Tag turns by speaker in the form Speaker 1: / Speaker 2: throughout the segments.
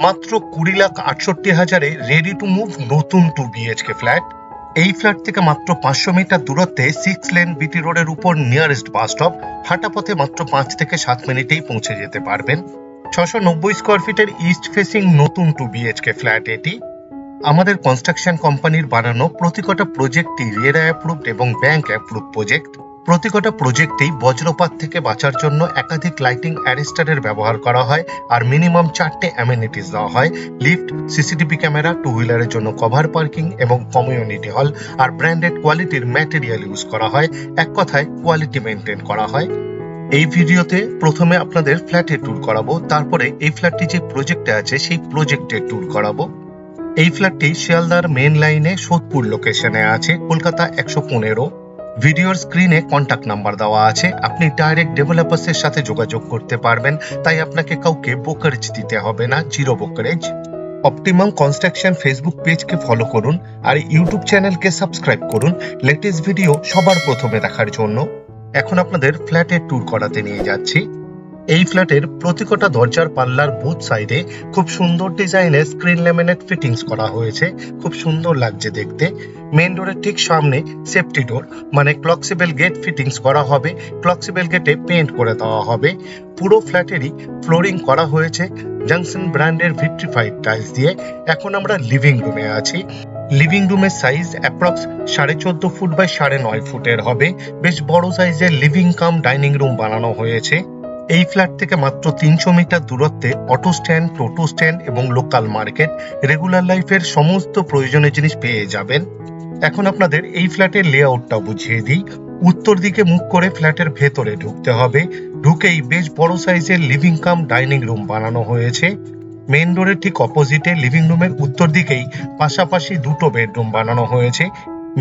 Speaker 1: মাত্র 20,68,000-এ ready to move নতুন 2 BHK flat. এই ফ্ল্যাট থেকে মাত্র 500 মিটার দূরত্বে 6 লেন বিটি রোডের উপর নিয়ারেস্ট বাস স্টপ, হাঁটা পথে মাত্র 5 থেকে 7 মিনিটেই পৌঁছে যেতে পারবেন। 690 স্কোয়ার ফিটের ইস্ট ফেসিং নতুন 2 BHK ফ্ল্যাট এটি। আমাদের কনস্ট্রাকশন কোম্পানির বানানো প্রতিকটা প্রজেক্টই রেরা অ্যাপ্রুভড এবং ব্যাংক অ্যাপ্রুভ প্রজেক্ট। প্রতিকটা প্রজেক্টেই বজ্রপাত থেকে বাঁচার জন্য একাধিক লাইটিং অ্যারেস্টারের ব্যবহার করা হয় আর মিনিমাম 4টে অ্যামেনিটিস দেওয়া হয়: লিফট, সিসিটিভি ক্যামেরা, টু হুইলারের জন্য কভার পার্কিং এবং কমিউনিটি হল। আর ব্র্যান্ডেড কোয়ালিটির ম্যাটেরিয়াল ইউজ করা হয়। এক কথায় কোয়ালিটি মেনটেন করা হয়। এই ভিডিওতে প্রথমে আপনাদের ফ্ল্যাটের ট্যুর করাবো, তারপরে এই ফ্ল্যাটটি যে প্রজেক্টে আছে সেই প্রজেক্টের ট্যুর করাবো। এই ফ্ল্যাটটি শিয়ালদার মেন লাইনে সোদপুর লোকেশনে আছে, কলকাতা 115। ভিডিওর স্ক্রিনে কন্ট্যাক্ট নাম্বার দেওয়া আছে, আপনি ডাইরেক্ট ডেভেলপার্সের সাথে যোগাযোগ করতে পারবেন, তাই আপনাকে কাউকে ব্রোকারেজ দিতে হবে না, zero brokerage. Optimum construction Facebook পেজকে ফলো করুন আর ইউটিউব চ্যানেলকে সাবস্ক্রাইব করুন লেটেস্ট ভিডিও সবার প্রথমে দেখার জন্য। এখন আপনাদের ফ্ল্যাটের ট্যুর করাতে নিয়ে যাচ্ছি। এই ফ্ল্যাটের প্রতিকটা দরজার পাল্লার বুথ সাইডে খুব সুন্দর ডিজাইনের স্ক্রিন ল্যামিনেট ফিটিংস করা হয়েছে, খুব সুন্দর লাগছে দেখতে। মেন ডোরের ঠিক সামনে সেফটি ডোর মানে ক্লকসিবেল গেট ফিটিংস করা হবে, ক্লকসিবেল গেটে পেন্ট করে দেওয়া হবে। পুরো ফ্ল্যাটেরই ফ্লোরিং করা হয়েছে জংশন ব্র্যান্ডের ভিট্রিফাইড টাইলস দিয়ে। এখন আমরা লিভিং রুমে আছি। লিভিং রুমের সাইজ অ্যাপ্রক্স 14.5 ফুট বাই 9.5 ফুটের হবে। বেশ বড় সাইজের লিভিং কাম ডাইনিং রুম বানানো হয়েছে। এই ফ্ল্যাট থেকে মাত্র 300 মিটার দূরত্বে অটো স্ট্যান্ড, টোটো স্ট্যান্ড এবং লোকাল মার্কেট, রেগুলার লাইফের সমস্ত প্রয়োজনীয় জিনিস পেয়ে যাবেন। এখন আপনাদের এই ফ্ল্যাটের লেআউটটা বুঝিয়ে দিই। উত্তর দিকে মুখ করে ফ্ল্যাটের ভেতরে ঢুকতে হবে। ঢুকেই বেশ বড় সাইজের লিভিং কাম ডাইনিং রুম বানানো হয়েছে। মেন ডোরের ঠিক অপোজিটে লিভিং রুমের উত্তর দিকেই পাশাপাশি দুটো বেডরুম বানানো হয়েছে।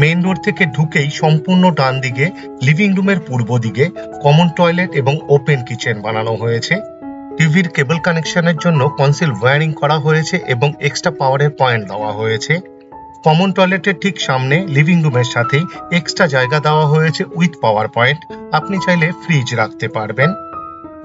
Speaker 1: মেইন ডোর থেকে ঢুকেই সম্পূর্ণ ডান দিকে লিভিং রুমের পূর্ব দিকে কমন টয়লেট এবং ওপেন কিচেন বানানো হয়েছে। টিভির কেবল কানেকশনের জন্য কনসিল ওয়্যারিং করা হয়েছে এবং এক্সট্রা পাওয়ারের পয়েন্ট দেওয়া হয়েছে। কমন টয়লেটের ঠিক সামনে লিভিং রুমের সাথেই এক্সট্রা জায়গা দেওয়া হয়েছে উইথ পাওয়ার পয়েন্ট, আপনি চাইলে ফ্রিজ রাখতে পারবেন।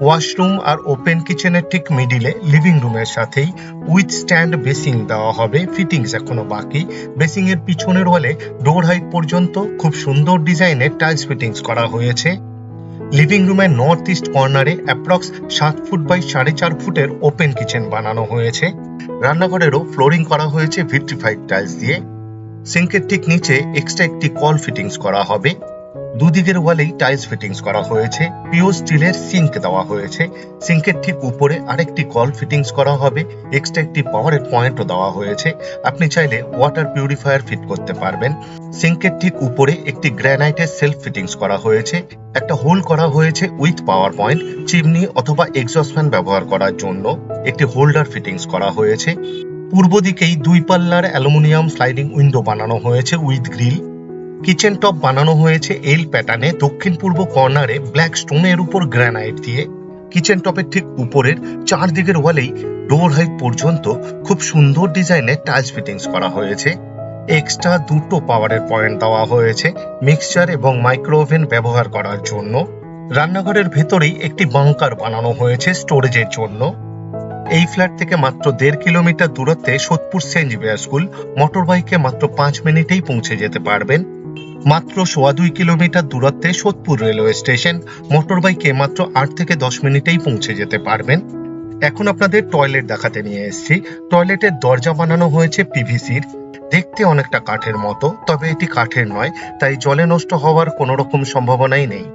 Speaker 1: ওয়াশরুম আর ওপেন কিচেনের ঠিক মিডিলে লিভিং রুমের সাথেই উইথ স্ট্যান্ড বেসিং দেওয়া হবে, ফিটিংস এখনো বাকি। বেসিং এর পিছনের ওয়ালে ডোর হাইট পর্যন্ত খুব সুন্দর ডিজাইনের টাইলস ফিটিংস করা হয়েছে। লিভিং রুমের নর্থ ইস্ট কর্নারে অ্যাপ্রক্স 7 ফুট বাই 4.5 ফুটের ওপেন কিচেন বানানো হয়েছে। রান্নাঘরেরও ফ্লোরিং করা হয়েছে ভিট্রিফাইড টাইলস দিয়ে। সিঙ্কের ঠিক নিচে এক্সট্রা একটি কল ফিটিংস করা হবে। দুদিকের ওয়ালেই টাইলস ফিটিংস করা হয়েছে। পিওর স্টিলের সিঙ্ক দেওয়া হয়েছে। সিঙ্কের ঠিক উপরে আরেকটি কল ফিটিংস করা হবে, এক্সট্রা একটি পাওয়ারের পয়েন্টও দেওয়া হয়েছে, আপনি চাইলে ওয়াটার পিউরিফায়ার ফিট করতে পারবেন। সিঙ্কের ঠিক উপরে একটি গ্রানাইটের সেলফ ফিটিংস করা হয়েছে। একটা হোল করা হয়েছে উইথ পাওয়ার পয়েন্ট, চিমনি অথবা এক্সস্ট ফ্যান ব্যবহার করার জন্য একটি হোল্ডার ফিটিংস করা হয়েছে। পূর্ব দিকেই 2 পাল্লার অ্যালুমিনিয়াম স্লাইডিং উইন্ডো বানানো হয়েছে উইথ গ্রিল। কিচেন টপ বানানো হয়েছে এল প্যাটার্নে দক্ষিণ পূর্ব কর্নারে ব্ল্যাক স্টোনের উপর গ্রানাইট দিয়ে। কিচেন টপের ঠিক উপরের চারদিকের ওয়ালেই ডোর হাইট পর্যন্ত খুব সুন্দর ডিজাইনের টাইলস ফিটিংস করা হয়েছে। এক্সট্রা দুটো পাওয়ারের পয়েন্ট দেওয়া হয়েছে মিক্সচার এবং মাইক্রো ওভেন ব্যবহার করার জন্য। রান্নাঘরের ভেতরেই একটি বাংকার বানানো হয়েছে স্টোরেজের জন্য। এই ফ্ল্যাট থেকে মাত্র 1.5 কিলোমিটার দূরত্বে Sodepur Saint Xavier school, motor বাইকে মাত্র 5 মিনিটেই পৌঁছে যেতে পারবেন। মাত্র 2.25 কিলোমিটার দূরত্বে সোদপুর রেলওয়ে স্টেশন, মোটর বাইকে মাত্র 8 থেকে 10 মিনিটেই পৌঁছে যেতে পারবেন। এখন আপনাদের টয়লেট দেখাতে নিয়ে এসেছি। টয়লেটের দরজা বানানো হয়েছে পিভিসির, দেখতে অনেকটা কাঠের মতো, তবে এটি কাঠের নয়, তাই জলে নষ্ট হওয়ার কোনো রকম সম্ভাবনাই নেই।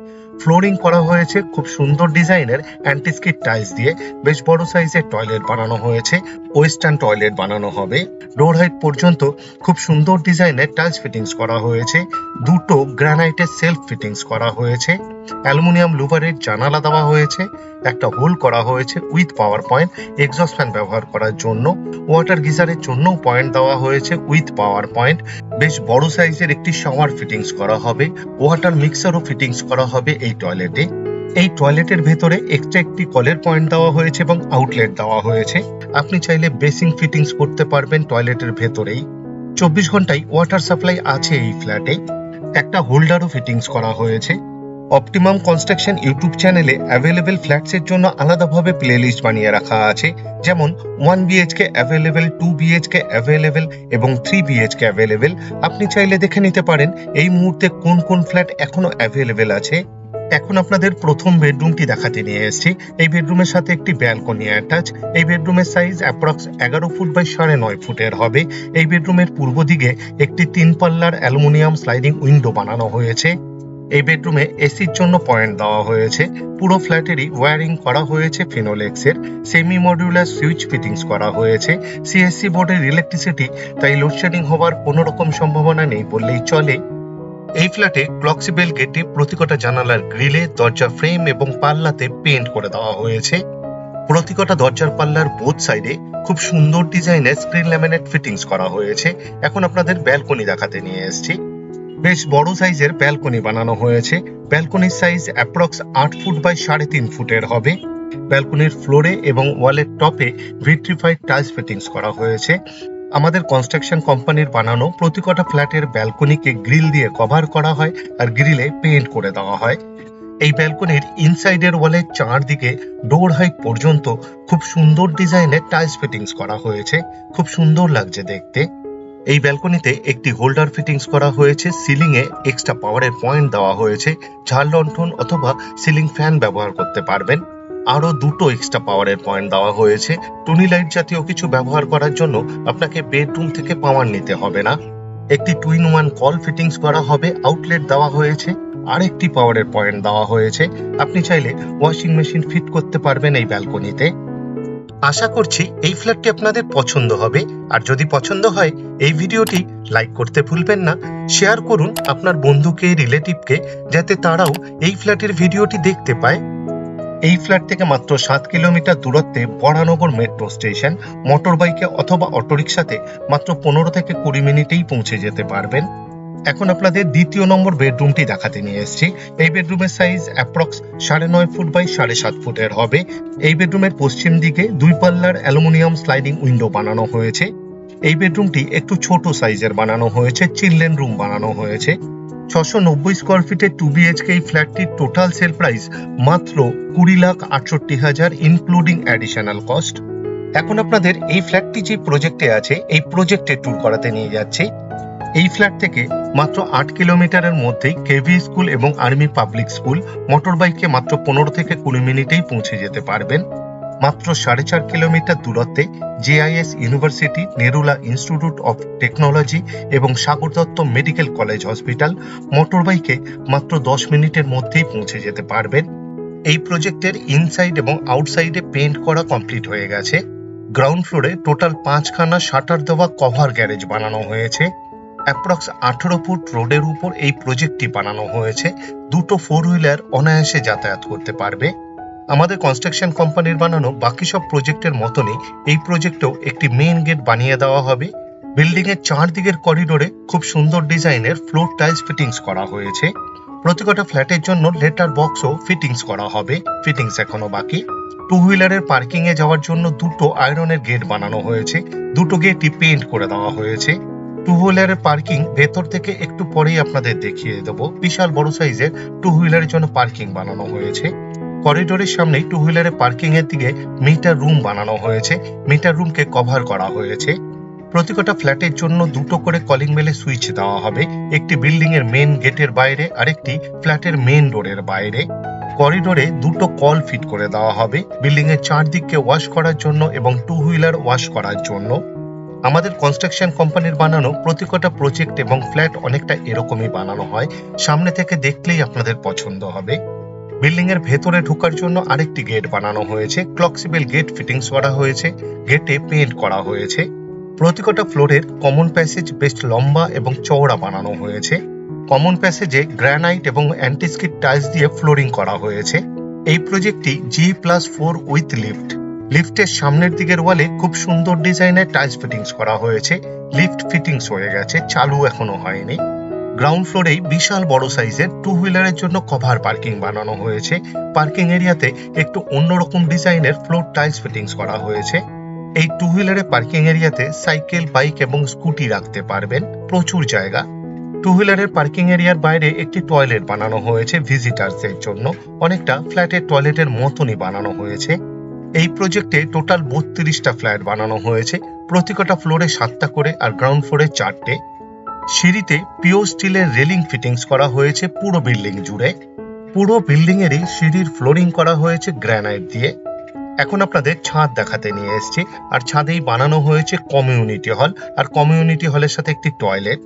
Speaker 1: ফ্লোরিং করা হয়েছে খুব সুন্দর ডিজাইনের অ্যান্টিস্কিড টাইলস দিয়ে। বেশ বড় সাইজের টয়লেট বানানো হয়েছে, ওয়েস্টার্ন টয়লেট বানানো হবে। ডোর হাইট পর্যন্ত খুব সুন্দর ডিজাইনের টাইলস ফিটিংস করা হয়েছে। দুটো গ্রানাইটের সেলফ ফিটিংস করা হয়েছে। অ্যালুমিনিয়াম লুভারের জানালা দেওয়া হয়েছে। একটা হোল করা হয়েছে with power point, exhaust fan ব্যবহার করার জন্য। ওয়াটার গিজারের জন্যও পয়েন্ট দেওয়া হয়েছে উইথ পাওয়ার পয়েন্ট। বেশ বড় সাইজের একটি শাওয়ার ফিটিংস করা হবে। ওয়াটার মিক্সারও ফিটিংস করা হবে এই টয়লেটে। এই টয়লেটের ভেতরে এক্সট্রা একটি কলের পয়েন্ট দেওয়া হয়েছে এবং আউটলেট দেওয়া হয়েছে, আপনি চাইলে বেসিং ফিটিংস করতে পারবেন টয়লেটের ভেতরেই। 24 ঘন্টায় ওয়াটার সাপ্লাই আছে এই ফ্ল্যাটে। একটা হোল্ডারও ফিটিংস করা হয়েছে। অপটিমাম কনস্ট্রাকশন ইউটিউব চ্যানেলে অ্যাভেলেবেল ফ্ল্যাটসের জন্য আলাদাভাবে প্লেলিস্ট বানিয়ে রাখা আছে, যেমন 1 বিএইচকে অ্যাভেলেবেল, 2 বিএইচকে অ্যাভেলেবেল এবং 3 বিএইচকে অ্যাভেলেবেল। আপনি চাইলে দেখে নিতে পারেন এই মুহূর্তে কোন কোন ফ্ল্যাট এখনো অ্যাভেলেবেল আছে। এখন আপনাদের প্রথম বেডরুমটি দেখাতে নিয়ে এসেছি। এই বেডরুমের সাথে একটি ব্যালকনি অ্যাটাচ। এই বেডরুমের সাইজ অ্যাপ্রক্স 11 ফুট বাই 9.5 ফুটের হবে। এই বেডরুমের পূর্ব দিকে একটি 3 পাল্লার অ্যালুমিনিয়াম স্লাইডিং উইন্ডো বানানো হয়েছে। এই বেডরুমে এসির জন্য পয়েন্ট দেওয়া হয়েছে। পুরো ফ্ল্যাটেরই ওয়্যারিং করা হয়েছে ফিনোলেক্সের। সেমি মডিউলার সুইচ ফিটিংস করা হয়েছে। সিএসসি বোর্ডের ইলেকট্রিসিটি, তাই লোডশেডিং হওয়ার কোনো রকম সম্ভাবনা নেই বললেই চলে। এই ফ্ল্যাটে ক্লক্সিবেল গেটে প্রতিকটা জানালার গ্রিলে, দরজা ফ্রেম এবং পাল্লাতে পেইন্ট করে দেওয়া হয়েছে। প্রতিকটা দরজার পাল্লার বোথ সাইডে খুব সুন্দর ডিজাইনের স্ক্রিন ল্যামিনেট ফিটিংস করা হয়েছে। এখন আপনাদের ব্যালকনি দেখাতে নিয়ে এসেছি। বেশ বড় সাইজের ব্যালকনি বানানো হয়েছে। ব্যালকনির সাইজ অ্যাপ্রক্স 8 ফুট বাই 3.5 ফুটের হবে। ব্যালকনির ফ্লোরে এবং ওয়ালের টপে ভিট্রিফাইড টাইলস ফিটিংস করা হয়েছে। আমাদের কনস্ট্রাকশন কোম্পানির বানানো প্রতিকটা ফ্ল্যাটের ব্যালকনিকে গ্রিল দিয়ে কভার করা হয় আর গ্রিলে পেইন্ট করে দেওয়া হয়। এই ব্যালকনির ইনসাইডের ওয়ালের চারদিকে ডোর হাইট পর্যন্ত খুব সুন্দর ডিজাইনের টাইলস ফিটিংস করা হয়েছে। খুব সুন্দর লাগছে দেখতে। এই ব্যালকনিতে একটি হোল্ডার ফিটিংস করা হয়েছে। সিলিং এ এক্সট্রা পাওয়ারের পয়েন্ট দেওয়া হয়েছে। ঝাড় লণ্ঠন অথবা সিলিং ফ্যান ব্যবহার করতে পারবেন। আরো দুটো এক্সট্রা পাওয়ারের পয়েন্ট দেওয়া হয়েছে। টুনি লাইট জাতীয় কিছু ব্যবহার করার জন্য আপনাকে বেডরুম থেকে পাওয়ার নিতে হবে না। একটি 2-in-1 কল ফিটিংস করা হবে। আউটলেট দেওয়া হয়েছে। আরেকটি পাওয়ারের পয়েন্ট দেওয়া হয়েছে। আপনি চাইলে ওয়াশিং মেশিন ফিট করতে পারবেন এই ব্যালকনিতে। আশা করছি এই ফ্ল্যাটটি আপনাদের পছন্দ হবে। আর যদি পছন্দ হয় এই ভিডিওটি লাইক করতে ভুলবেন না। শেয়ার করুন আপনার বন্ধুকে, রিলেটিভকে, যাতে তারাও এই ফ্ল্যাটের ভিডিওটি দেখতে পায়। এই ফ্ল্যাট থেকে মাত্র 7 কিলোমিটার দূরত্বে বরানগর মেট্রো স্টেশন। মোটর বাইকে অথবা অটোরিকশাতে মাত্র 15 থেকে 20 মিনিটেই পৌঁছে যেতে পারবেন। এখন আপনাদের দ্বিতীয় নম্বর বেডরুমটি দেখাতে নিয়ে এসেছি। এই বেডরুমের সাইজ অ্যাপ্রক্স 9.5 ফুট বাই 7.5 ফুটের হবে। এই বেডরুমের পশ্চিম দিকে 2 পাল্লার অ্যালুমিনিয়াম স্লাইডিং উইন্ডো বানানো হয়েছে। এই বেডরুমটি একটু ছোট সাইজের বানানো হয়েছে। চিলড্রেন রুম বানানো হয়েছে। 690 স্কোয়ার ফিটের 2 বিএইচকে এই ফ্ল্যাটটির টোটাল সেল প্রাইস মাত্র 20,68,000 ইনক্লুডিং অ্যাডিশনাল কস্ট। এখন আপনাদের এই ফ্ল্যাটটি যে প্রজেক্টে আছে এই প্রজেক্টে ট্যুর করাতে নিয়ে যাচ্ছি। এই ফ্ল্যাট থেকে মাত্র 8 কিলোমিটারের মধ্যেই কেভি স্কুল এবং আর্মি পাবলিক স্কুল। মোটর বাইকে মাত্র 15 থেকে 20 মিনিটেই পৌঁছে যেতে পারবেন। মাত্র 4.5 কিলোমিটার দূরত্বে JIS University, Narula Institute of Technology এবং Sagar Dutta Medical College Hospital. Motor বাইকে মাত্র 10 মিনিটের মধ্যেই পৌঁছে যেতে পারবেন। এই প্রজেক্টের ইনসাইড এবং আউটসাইডে পেইন্ট করা কমপ্লিট হয়ে গেছে। গ্রাউন্ড ফ্লোরে টোটাল 5খানা শাটার দেওয়া কভার গ্যারেজ বানানো হয়েছে। অ্যাপ্রক্স 18 ফুট রোডের উপর এই প্রজেক্টটি বানানো হয়েছে। দুটো 4 হুইলার অনায়াসে যাতায়াত করতে পারবে। আমাদের কনস্ট্রাকশন কোম্পানির বানানো বাকি সব প্রজেক্টের মতনই এই প্রজেক্টেও একটি মেইন গেট বানিয়ে দেওয়া হবে। বিল্ডিং এর চারদিকের করিডোরে খুব সুন্দর ডিজাইনের ফ্লোর টাইলস ফিটিংস করা হয়েছে। প্রতিটা ফ্ল্যাটের জন্য লেটার বক্সও ফিটিংস করা হবে। ফিটিংস এখনো বাকি। 2 হুইলারের পার্কিং এ যাওয়ার জন্য দুটো আয়রনের গেট বানানো হয়েছে। দুটো গেটই পেইন্ট করে দেওয়া হয়েছে। 2 হুইলারের পার্কিং ভেতর থেকে একটু পরেই আপনাদের দেখিয়ে দেবো। বিশাল বড় সাইজের 2 হুইলারের জন্য পার্কিং বানানো হয়েছে। করিডোরের সামনেই 2 হুইলারের পার্কিং এর দিকে মিটার রুম বানানো হয়েছে। মিটার রুমকে কভার করা হয়েছে। প্রতিটা ফ্ল্যাটের জন্য দুটো করে কলিং বেলে সুইচ দেওয়া হবে। একটি বিল্ডিং এর মেন গেটের বাইরে, আরেকটি ফ্ল্যাটের মেন ডোরের বাইরে। করিডোরে দুটো কল ফিট করে দেওয়া হবে বিল্ডিং এর চারদিককে ওয়াশ করার জন্য এবং 2 হুইলার ওয়াশ করার জন্য। আমাদের কনস্ট্রাকশন কোম্পানির বানানো প্রতিটা প্রজেক্ট এবং ফ্ল্যাট অনেকটা এরকমই বানানো হয়। সামনে থেকে দেখলেই আপনাদের পছন্দ হবে। বিল্ডিং এর ভেতরে ঢোকার জন্য আরেকটি গেট বানানো হয়েছে। ক্লক্সিবেল গেট ফিটিংস করা হয়েছে। গেটে পেইন্ট করা হয়েছে। প্রতিটা ফ্লোরের কমন প্যাসেজ বেশ লম্বা এবং চওড়া বানানো হয়েছে। কমন প্যাসেজে গ্রানাইট এবং অ্যান্টিস্কিড টাইলস দিয়ে ফ্লোরিং করা হয়েছে। এই প্রজেক্টটি G+4 উইথ লিফট। লিফটের সামনের দিকের ওয়ালে খুব সুন্দর ডিজাইনের টাইলস ফিটিংস করা হয়েছে। লিফট ফিটিংস হয়ে গেছে, চালু এখনো হয়নি। গ্রাউন্ড ফ্লোরেই বিশাল বড় সাইজের 2 হুইলারের জন্য কভার পার্কিং বানানো হয়েছে। পার্কিং এরিয়াতে একটু অন্যরকম ডিজাইনের ফ্লোর টাইলস ফিটিংস করা হয়েছে। এই 2 হুইলারের পার্কিং এরিয়াতে সাইকেল, বাইক এবং স্কুটি রাখতে পারবেন। প্রচুর জায়গা। টু হুইলারের পার্কিং এরিয়ার বাইরে একটি টয়লেট বানানো হয়েছে ভিজিটার্সের জন্য, অনেকটা ফ্ল্যাটের টয়লেটের মতনই বানানো হয়েছে। এই প্রজেক্টে টোটাল 32টা ফ্ল্যাট বানানো হয়েছে, প্রতিটা ফ্লোরে 7টা করে আর গ্রাউন্ড ফ্লোরে 4টে। সিঁড়িতে পিওর স্টিলের রেলিং ফিটিংস করা হয়েছে পুরো বিল্ডিং জুড়ে। পুরো বিল্ডিং এরই সিঁড়ির ফ্লোরিং করা হয়েছে গ্রানাইট দিয়ে। এখন আপনাদের ছাদ দেখাতে নিয়ে এসেছি, আর ছাদেই বানানো হয়েছে কমিউনিটি হল, আর কমিউনিটি হলের সাথে একটি টয়লেট।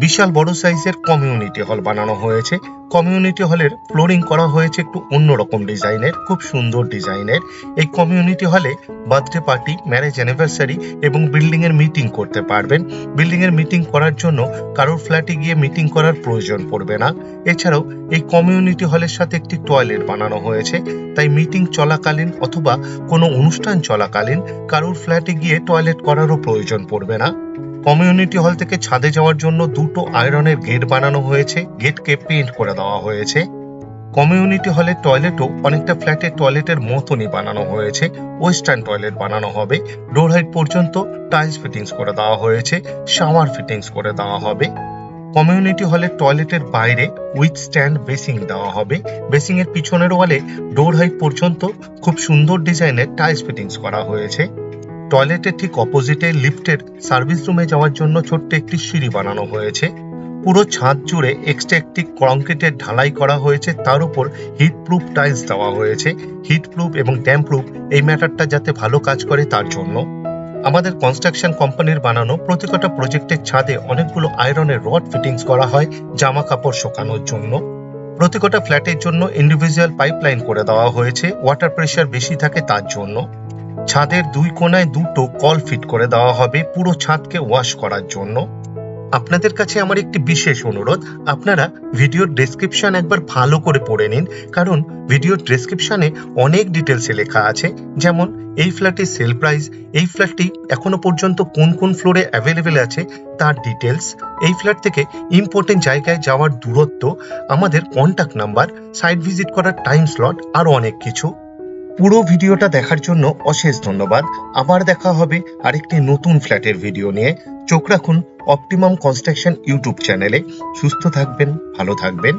Speaker 1: বিশাল বড় সাইজের কমিউনিটি হল বানানো হয়েছে। কমিউনিটি হলের ফ্লোরিং করা হয়েছে একটু অন্যরকম ডিজাইনের, খুব সুন্দর ডিজাইনের। এই কমিউনিটি হলে বার্থডে পার্টি, ম্যারেজ অ্যানিভার্সারি এবং বিল্ডিং এর মিটিং করতে পারবেন। বিল্ডিং এর মিটিং করার জন্য কারোর ফ্ল্যাটে গিয়ে মিটিং করার প্রয়োজন পড়বে না। এছাড়াও এই কমিউনিটি হলের সাথে একটি টয়লেট বানানো হয়েছে, তাই মিটিং চলাকালীন অথবা কোনো অনুষ্ঠান চলাকালীন কারোর ফ্ল্যাটে গিয়ে টয়লেট করারও প্রয়োজন পড়বে না। কমিউনিটি হল থেকে ছাদে যাওয়ার জন্য দুটো আয়রনের গেট বানানো হয়েছে, গেটকে পেইন্ট করে দেওয়া হয়েছে। কমিউনিটি হলের টয়লেটও অনেকটা ফ্ল্যাটের টয়লেটের মতনই বানানো হয়েছে, ওয়েস্টার্ন টয়লেট বানানো হবে। ডোর হাইট পর্যন্ত টাইলস ফিটিংস করে দেওয়া হয়েছে, শাওয়ার ফিটিংস করে দেওয়া হবে। কমিউনিটি হলের টয়লেটের বাইরে উইথ স্ট্যান্ড বেসিং দেওয়া হবে। বেসিং এর পিছনের ওয়ালে ডোর হাইট পর্যন্ত খুব সুন্দর ডিজাইনের টাইলস ফিটিংস করা হয়েছে। টয়লেটের ঠিক অপোজিটে লিফটের সার্ভিস রুমে যাওয়ার জন্য ছোট্ট একটি সিঁড়ি বানানো হয়েছে। পুরো ছাদ জুড়ে এক্সট্রা একটি কংক্রিটের ঢালাই করা হয়েছে, তার উপর হিট প্রুফ টাইলস দেওয়া হয়েছে। হিট প্রুফ এবং ড্যাম্প প্রুফ এই ম্যাটারটা যাতে ভালো কাজ করে তার জন্য। আমাদের কনস্ট্রাকশন কোম্পানির বানানো প্রতিটা প্রজেক্টের ছাদে অনেকগুলো আয়রনের রড ফিটিংস করা হয় জামা কাপড় শুকানোর জন্য। প্রতিটা ফ্ল্যাটের জন্য ইন্ডিভিজুয়াল পাইপলাইন করে দেওয়া হয়েছে, ওয়াটার প্রেশার বেশি থাকে তার জন্য। ছাদের দুই কোণায় দুটো কল ফিট করে দেওয়া হবে পুরো ছাদকে ওয়াশ করার জন্য। আপনাদের কাছে আমার একটি বিশেষ অনুরোধ, আপনারা ভিডিওর ডেসক্রিপশন একবার ভালো করে পড়ে নিন, কারণ ভিডিওর ডেসক্রিপশনে অনেক ডিটেলসে লেখা আছে, যেমন এই ফ্ল্যাটের সেল প্রাইস, এই ফ্ল্যাটটি এখনো পর্যন্ত কোন কোন ফ্লোরে অ্যাভেলেবেল আছে তার ডিটেলস, এই ফ্ল্যাট থেকে ইম্পর্টেন্ট জায়গায় যাওয়ার দূরত্ব, আমাদের কন্ট্যাক্ট নাম্বার, সাইট ভিজিট করার টাইম স্লট, আরো অনেক কিছু। পুরো ভিডিওটা দেখার জন্য অশেষ ধন্যবাদ। আবার দেখা হবে আরেকটি নতুন ফ্ল্যাটের ভিডিও নিয়ে। চোখ রাখুন অপটিমাম কনস্ট্রাকশন ইউটিউব চ্যানেলে। সুস্থ থাকবেন, ভালো থাকবেন।